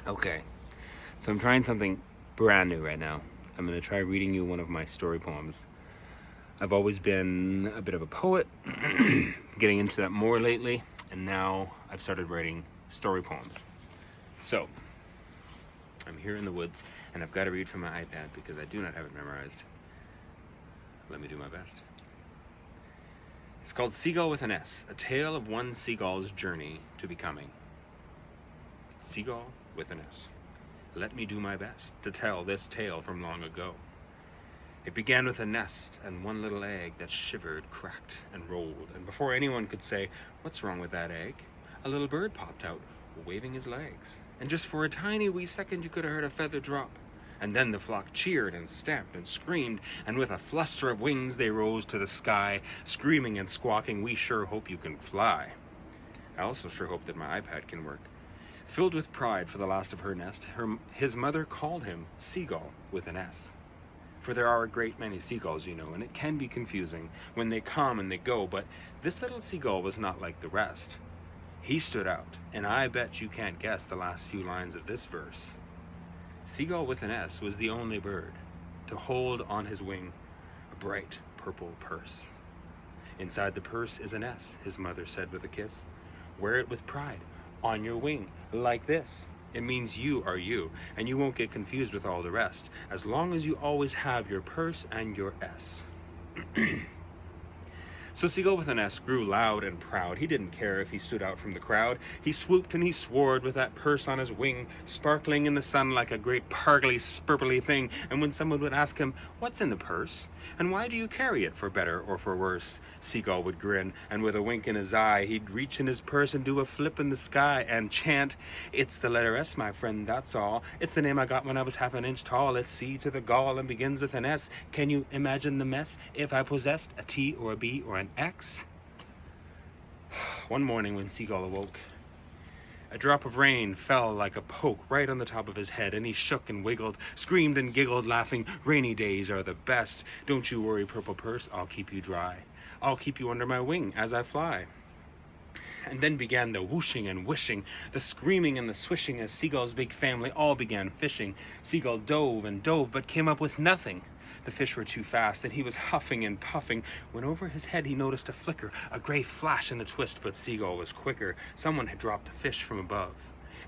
Okay, so I'm trying something brand new right now. I'm going to try reading you one of my story poems. I've always been a bit of a poet, getting into that more lately, and now I've started writing story poems. So, I'm here in the woods, and I've got to read from my iPad because I do not have it memorized. Let me do my best. It's called Seagull with an S, a tale of one seagull's journey to becoming. Seagull with an S. Let me do my best to tell this tale from long ago. It began with a nest and one little egg that shivered, cracked, and rolled, and before anyone could say, "What's wrong with that egg?" a little bird popped out, waving his legs. And just for a tiny wee second you could have heard a feather drop. And then the flock cheered and stamped and screamed, and with a fluster of wings they rose to the sky, screaming and squawking, "We sure hope you can fly." I also sure hope that my iPad can work. Filled with pride for the last of her nest, his mother called him Seagull with an S. For there are a great many seagulls, you know, and it can be confusing when they come and they go, but this little seagull was not like the rest. He stood out, and I bet you can't guess the last few lines of this verse. Seagull with an S was the only bird to hold on his wing a bright purple purse. Inside the purse is an S, his mother said with a kiss. Wear it with pride on your wing, like this. It means you are you, and you won't get confused with all the rest, as long as you always have your purse and your S. So Seagull with an S grew loud and proud. He didn't care if he stood out from the crowd. He swooped and he soared with that purse on his wing, sparkling in the sun like a great pargly, spurply thing. And when someone would ask him, "What's in the purse? And why do you carry it, for better or for worse?" Seagull would grin, and with a wink in his eye, he'd reach in his purse and do a flip in the sky and chant, "It's the letter S, my friend, that's all. It's the name I got when I was half an inch tall. It's C to the gall and begins with an S. Can you imagine the mess if I possessed a T or a B or an X?" One morning when Seagull awoke, a drop of rain fell like a poke right on the top of his head, and he shook and wiggled, screamed and giggled, laughing, "Rainy days are the best. Don't you worry, purple purse, I'll keep you dry. I'll keep you under my wing as I fly." And then began the whooshing and wishing, the screaming and the swishing as Seagull's big family all began fishing. Seagull dove and dove, but came up with nothing. The fish were too fast, and he was huffing and puffing, when over his head he noticed a flicker, a gray flash and a twist, but Seagull was quicker. Someone had dropped a fish from above,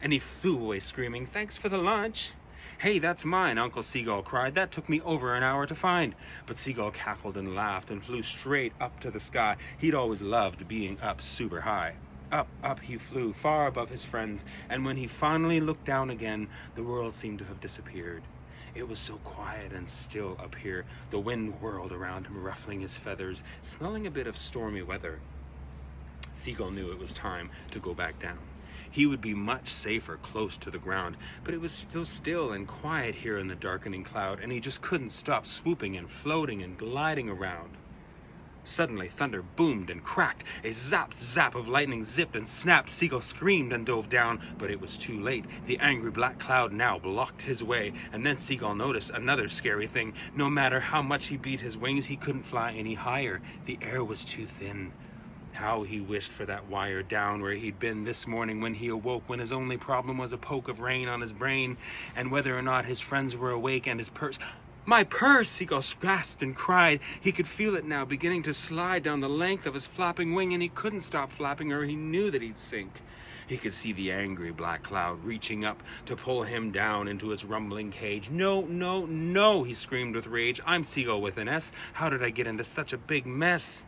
and he flew away screaming, "Thanks for the lunch." "Hey, that's mine," Uncle Seagull cried. "That took me over an hour to find." But Seagull cackled and laughed and flew straight up to the sky. He'd always loved being up super high. Up, up he flew, far above his friends, and when he finally looked down again, the world seemed to have disappeared. It was so quiet and still up here. The wind whirled around him, ruffling his feathers, smelling a bit of stormy weather. Seagull knew it was time to go back down. He would be much safer close to the ground, but it was so still and quiet here in the darkening cloud, and he just couldn't stop swooping and floating and gliding around. Suddenly, thunder boomed and cracked. A zap, zap of lightning zipped and snapped. Seagull screamed and dove down, but it was too late. The angry black cloud now blocked his way, and then Seagull noticed another scary thing. No matter how much he beat his wings, he couldn't fly any higher. The air was too thin. How he wished for that wire down where he'd been this morning when he awoke, when his only problem was a poke of rain on his brain, and whether or not his friends were awake, and his purse... "My purse!" Seagull gasped and cried. He could feel it now, beginning to slide down the length of his flapping wing, and he couldn't stop flapping, or he knew that he'd sink. He could see the angry black cloud reaching up to pull him down into its rumbling cage. "No, no, no!" he screamed with rage. "I'm Seagull with an S. How did I get into such a big mess?"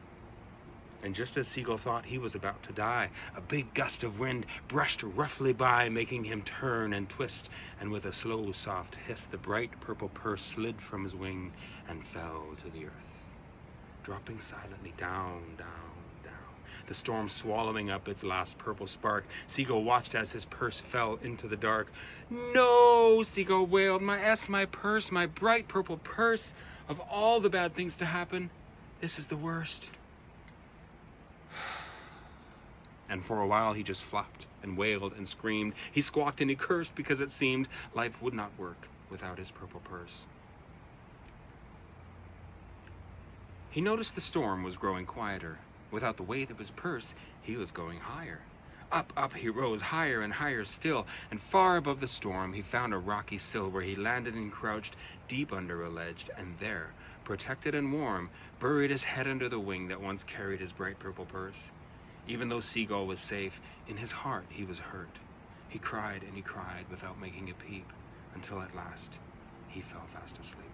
And just as Seagull thought he was about to die, a big gust of wind brushed roughly by, making him turn and twist, and with a slow, soft hiss, the bright purple purse slid from his wing and fell to the earth, dropping silently down, down, down, the storm swallowing up its last purple spark. Seagull watched as his purse fell into the dark. "No!" Seagull wailed. "My S, my purse, my bright purple purse. Of all the bad things to happen, this is the worst." And for a while he just flopped and wailed and screamed. He squawked and he cursed because it seemed life would not work without his purple purse. He noticed the storm was growing quieter. Without the weight of his purse, he was going higher. Up, up he rose, higher and higher still, and far above the storm he found a rocky sill where he landed and crouched deep under a ledge, and there, protected and warm, buried his head under the wing that once carried his bright purple purse. Even though Seagull was safe, in his heart he was hurt. He cried and he cried without making a peep, until at last he fell fast asleep.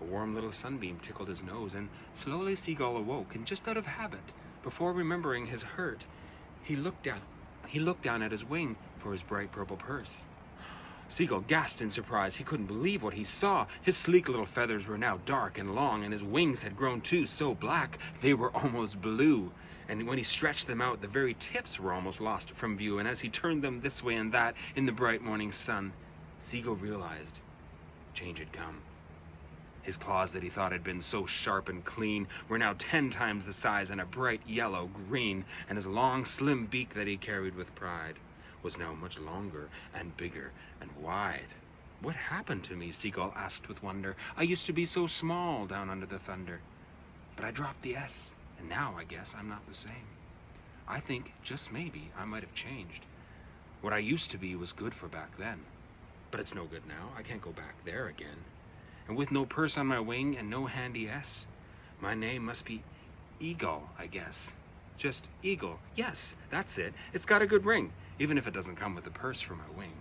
A warm little sunbeam tickled his nose, and slowly Seagull awoke, and just out of habit, before remembering his hurt, he looked down at his wing for his bright purple purse. Seagull gasped in surprise. He couldn't believe what he saw. His sleek little feathers were now dark and long, and his wings had grown too so black they were almost blue. And when he stretched them out, the very tips were almost lost from view, and as he turned them this way and that in the bright morning sun, Seagull realized change had come. His claws that he thought had been so sharp and clean were now 10 times the size and a bright yellow-green, and his long, slim beak that he carried with pride was now much longer and bigger and wide. "What happened to me?" Seagull asked with wonder. "I used to be so small down under the thunder. But I dropped the S, and now I guess I'm not the same. I think, just maybe, I might have changed. What I used to be was good for back then. But it's no good now. I can't go back there again. And with no purse on my wing and no handy S, my name must be Eagle, I guess. Just Eagle. Yes, that's it. It's got a good ring, even if it doesn't come with a purse for my wing.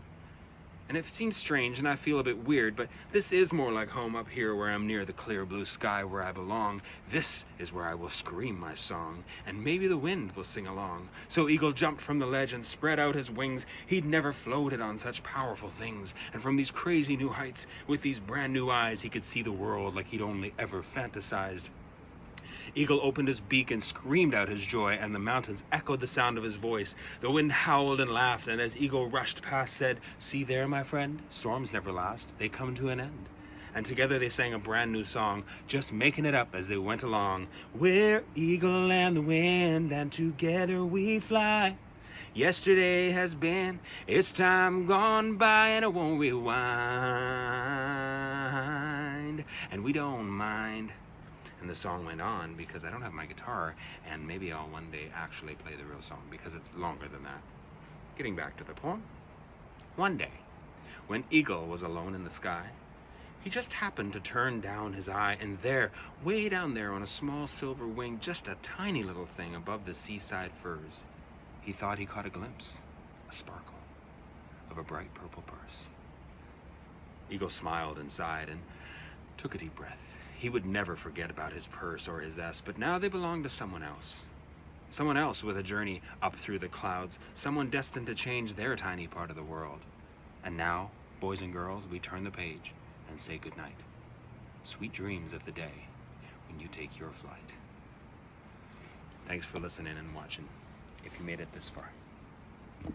And it seems strange and I feel a bit weird, but this is more like home up here where I'm near the clear blue sky where I belong. This is where I will scream my song, and maybe the wind will sing along." So Eagle jumped from the ledge and spread out his wings. He'd never floated on such powerful things, and from these crazy new heights, with these brand new eyes, he could see the world like he'd only ever fantasized. Eagle opened his beak and screamed out his joy, and the mountains echoed the sound of his voice. The wind howled and laughed, and as Eagle rushed past, said, "See there, my friend, storms never last, they come to an end." And together they sang a brand new song, just making it up as they went along. "We're Eagle and the wind, and together we fly. Yesterday has been, it's time gone by, and it won't rewind, and we don't mind." And the song went on because I don't have my guitar, and maybe I'll one day actually play the real song because it's longer than that. Getting back to the poem. One day, when Eagle was alone in the sky, he just happened to turn down his eye, and there, way down there on a small silver wing, just a tiny little thing above the seaside firs, he thought he caught a glimpse, a sparkle, of a bright purple purse. Eagle smiled and sighed and took a deep breath. He would never forget about his purse or his S, but now they belonged to someone else. Someone else with a journey up through the clouds, someone destined to change their tiny part of the world. And now, boys and girls, we turn the page and say goodnight. Sweet dreams of the day when you take your flight. Thanks for listening and watching, if you made it this far.